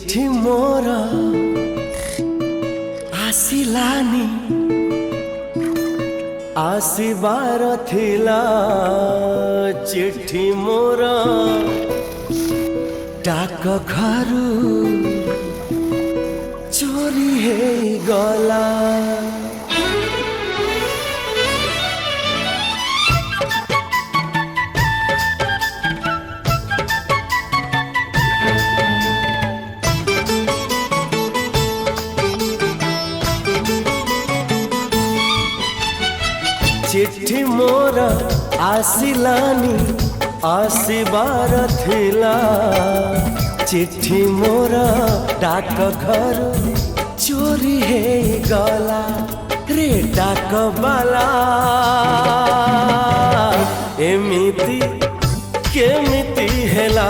चिट्ठी मोर आसिलानी आसिबार थिला चिट्ठी मोर डाक घरू चोरी है गला। चिट्ठी मोर आसिलानी आसिबार थिला चिट्ठी मोर डाक घर चोरी है गला रे डाक बाला एमिति केमिति हेला।